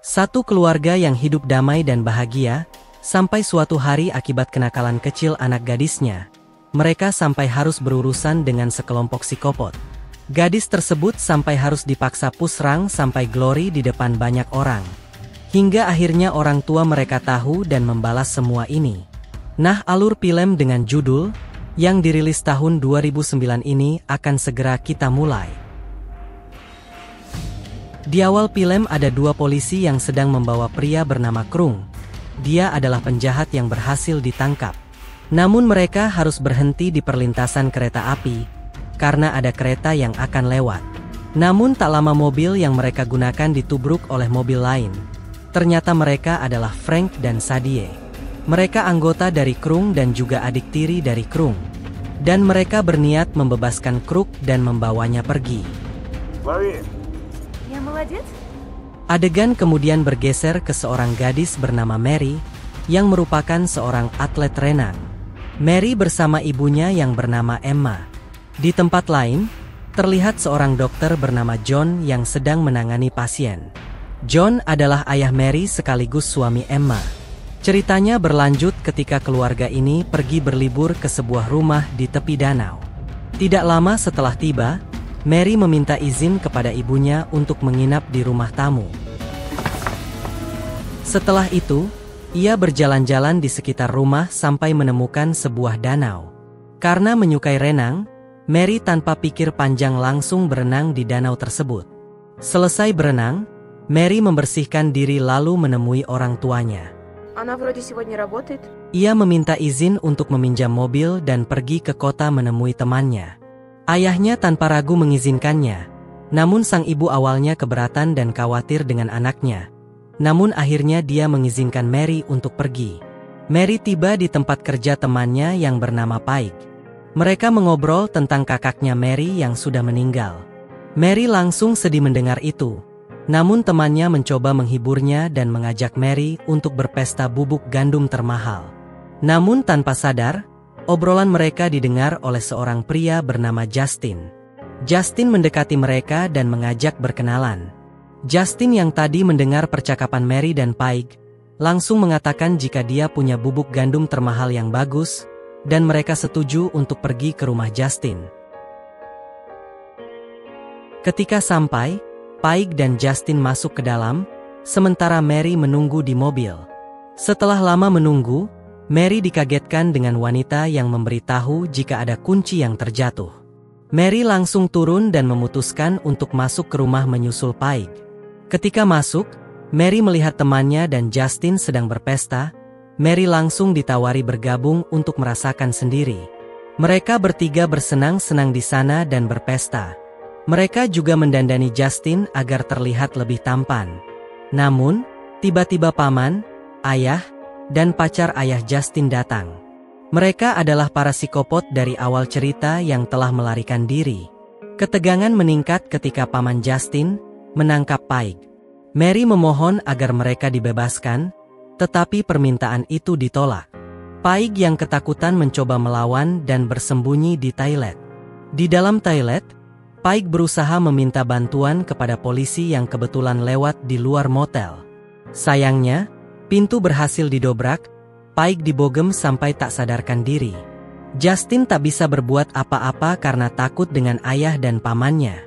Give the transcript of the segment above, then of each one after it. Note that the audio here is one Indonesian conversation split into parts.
Satu keluarga yang hidup damai dan bahagia, sampai suatu hari akibat kenakalan kecil anak gadisnya, mereka sampai harus berurusan dengan sekelompok psikopat. Gadis tersebut sampai harus dipaksa pusrang sampai Glory di depan banyak orang. Hingga akhirnya orang tua mereka tahu dan membalas semua ini. Nah, alur film dengan judul, yang dirilis tahun 2009 ini akan segera kita mulai. Di awal film ada dua polisi yang sedang membawa pria bernama Krung. Dia adalah penjahat yang berhasil ditangkap. Namun mereka harus berhenti di perlintasan kereta api, karena ada kereta yang akan lewat. Namun tak lama mobil yang mereka gunakan ditubruk oleh mobil lain. Ternyata mereka adalah Frank dan Sadie. Mereka anggota dari Krung dan juga adik tiri dari Krung. Dan mereka berniat membebaskan Krung dan membawanya pergi. Adegan kemudian bergeser ke seorang gadis bernama Mary, yang merupakan seorang atlet renang. Mary bersama ibunya yang bernama Emma. Di tempat lain, terlihat seorang dokter bernama John yang sedang menangani pasien. John adalah ayah Mary sekaligus suami Emma. Ceritanya berlanjut ketika keluarga ini pergi berlibur ke sebuah rumah di tepi danau. Tidak lama setelah tiba, Mary meminta izin kepada ibunya untuk menginap di rumah tamu. Setelah itu, ia berjalan-jalan di sekitar rumah sampai menemukan sebuah danau. Karena menyukai renang, Mary tanpa pikir panjang langsung berenang di danau tersebut. Selesai berenang, Mary membersihkan diri lalu menemui orang tuanya. Ia meminta izin untuk meminjam mobil dan pergi ke kota menemui temannya. Ayahnya tanpa ragu mengizinkannya, namun sang ibu awalnya keberatan dan khawatir dengan anaknya. Namun akhirnya dia mengizinkan Mary untuk pergi. Mary tiba di tempat kerja temannya yang bernama Paik. Mereka mengobrol tentang kakaknya Mary yang sudah meninggal. Mary langsung sedih mendengar itu. Namun temannya mencoba menghiburnya dan mengajak Mary untuk berpesta bubuk gandum termahal. Namun tanpa sadar, obrolan mereka didengar oleh seorang pria bernama Justin. Justin mendekati mereka dan mengajak berkenalan. Justin yang tadi mendengar percakapan Mary dan Paik, langsung mengatakan jika dia punya bubuk gandum termahal yang bagus, dan mereka setuju untuk pergi ke rumah Justin. Ketika sampai, Paik dan Justin masuk ke dalam, sementara Mary menunggu di mobil. Setelah lama menunggu, Mary dikagetkan dengan wanita yang memberitahu jika ada kunci yang terjatuh. Mary langsung turun dan memutuskan untuk masuk ke rumah menyusul Paik. Ketika masuk, Mary melihat temannya dan Justin sedang berpesta. Mary langsung ditawari bergabung untuk merasakan sendiri. Mereka bertiga bersenang-senang di sana dan berpesta. Mereka juga mendandani Justin agar terlihat lebih tampan. Namun, tiba-tiba paman, ayah, dan pacar ayah Justin datang. Mereka adalah para psikopat dari awal cerita yang telah melarikan diri. Ketegangan meningkat ketika paman Justin menangkap Paik. Mary memohon agar mereka dibebaskan, tetapi permintaan itu ditolak. Paik yang ketakutan mencoba melawan dan bersembunyi di toilet. Di dalam toilet, Paik berusaha meminta bantuan kepada polisi yang kebetulan lewat di luar motel. Sayangnya, pintu berhasil didobrak, Paik dibogem sampai tak sadarkan diri. Justin tak bisa berbuat apa-apa karena takut dengan ayah dan pamannya.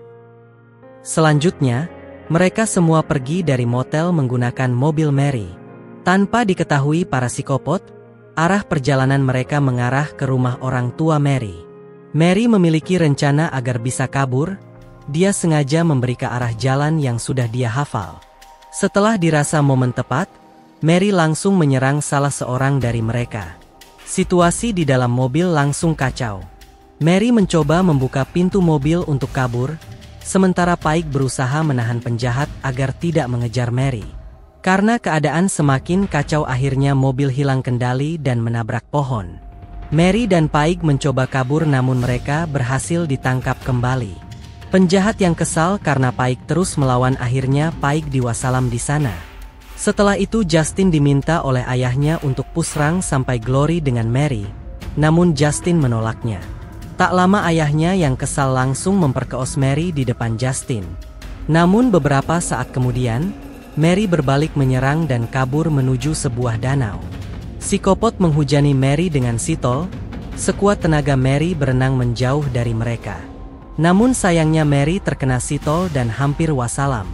Selanjutnya, mereka semua pergi dari motel menggunakan mobil Mary. Tanpa diketahui para psikopat, arah perjalanan mereka mengarah ke rumah orang tua Mary. Mary memiliki rencana agar bisa kabur. Dia sengaja memberi ke arah jalan yang sudah dia hafal. Setelah dirasa momen tepat, Mary langsung menyerang salah seorang dari mereka. Situasi di dalam mobil langsung kacau. Mary mencoba membuka pintu mobil untuk kabur, sementara Paik berusaha menahan penjahat agar tidak mengejar Mary. Karena keadaan semakin kacau akhirnya mobil hilang kendali dan menabrak pohon. Mary dan Paik mencoba kabur namun mereka berhasil ditangkap kembali. Penjahat yang kesal karena Paik terus melawan akhirnya Paik diwasalam di sana. Setelah itu Justin diminta oleh ayahnya untuk pusrang sampai Glory dengan Mary, namun Justin menolaknya. Tak lama ayahnya yang kesal langsung memperkosa Mary di depan Justin. Namun beberapa saat kemudian, Mary berbalik menyerang dan kabur menuju sebuah danau. Psikopot menghujani Mary dengan sitol. Sekuat tenaga Mary berenang menjauh dari mereka. Namun sayangnya Mary terkena sitol dan hampir wassalam.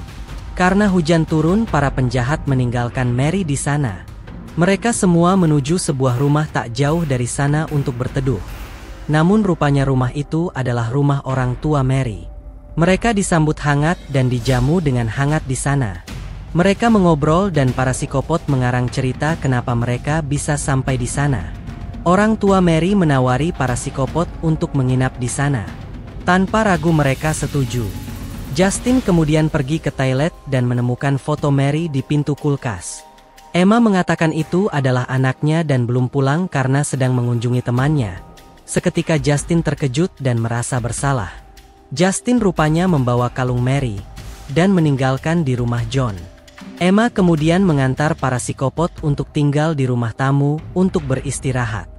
Karena hujan turun, para penjahat meninggalkan Mary di sana. Mereka semua menuju sebuah rumah tak jauh dari sana untuk berteduh. Namun rupanya rumah itu adalah rumah orang tua Mary. Mereka disambut hangat dan dijamu dengan hangat di sana. Mereka mengobrol dan para psikopot mengarang cerita kenapa mereka bisa sampai di sana. Orang tua Mary menawari para psikopot untuk menginap di sana. Tanpa ragu mereka setuju. Justin kemudian pergi ke toilet dan menemukan foto Mary di pintu kulkas. Emma mengatakan itu adalah anaknya dan belum pulang karena sedang mengunjungi temannya. Seketika Justin terkejut dan merasa bersalah. Justin rupanya membawa kalung Mary dan meninggalkan di rumah John. Emma kemudian mengantar para psikopot untuk tinggal di rumah tamu untuk beristirahat.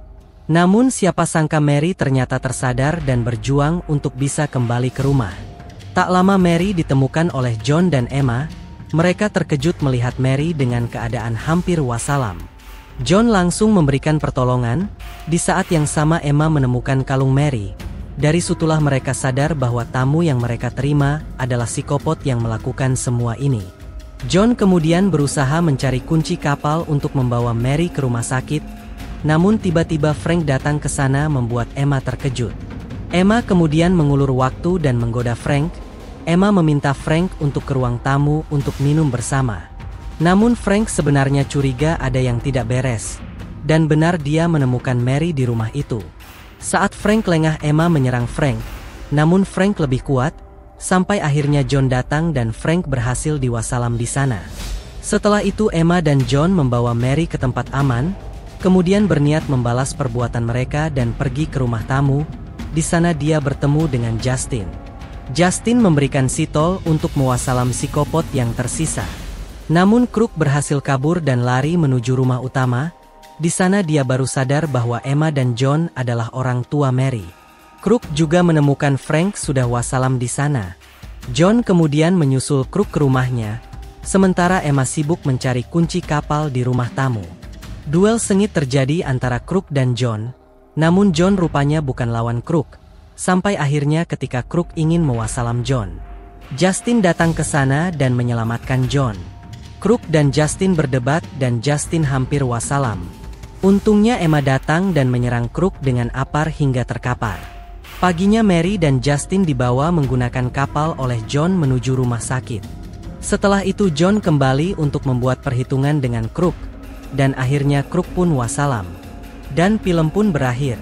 Namun siapa sangka Mary ternyata tersadar dan berjuang untuk bisa kembali ke rumah. Tak lama Mary ditemukan oleh John dan Emma. Mereka terkejut melihat Mary dengan keadaan hampir wassalam. John langsung memberikan pertolongan. Di saat yang sama Emma menemukan kalung Mary. Dari situlah mereka sadar bahwa tamu yang mereka terima adalah psikopot yang melakukan semua ini. John kemudian berusaha mencari kunci kapal untuk membawa Mary ke rumah sakit. Namun tiba-tiba Frank datang ke sana membuat Emma terkejut. Emma kemudian mengulur waktu dan menggoda Frank. Emma meminta Frank untuk ke ruang tamu untuk minum bersama. Namun Frank sebenarnya curiga ada yang tidak beres. Dan benar dia menemukan Mary di rumah itu. Saat Frank lengah, Emma menyerang Frank. Namun Frank lebih kuat. Sampai akhirnya John datang dan Frank berhasil diwassalam di sana. Setelah itu Emma dan John membawa Mary ke tempat aman. Kemudian berniat membalas perbuatan mereka dan pergi ke rumah tamu. Di sana dia bertemu dengan Justin. Justin memberikan sitol untuk mewassalam psikopot yang tersisa. Namun Crook berhasil kabur dan lari menuju rumah utama. Di sana dia baru sadar bahwa Emma dan John adalah orang tua Mary. Crook juga menemukan Frank sudah wassalam di sana. John kemudian menyusul Crook ke rumahnya. Sementara Emma sibuk mencari kunci kapal di rumah tamu. Duel sengit terjadi antara Crook dan John. Namun John rupanya bukan lawan Crook. Sampai akhirnya ketika Crook ingin mewassalam John, Justin datang ke sana dan menyelamatkan John. Crook dan Justin berdebat dan Justin hampir wassalam. Untungnya Emma datang dan menyerang Crook dengan apar hingga terkapar. Paginya Mary dan Justin dibawa menggunakan kapal oleh John menuju rumah sakit. Setelah itu John kembali untuk membuat perhitungan dengan Crook. Dan akhirnya Crook pun wassalam. Dan film pun berakhir.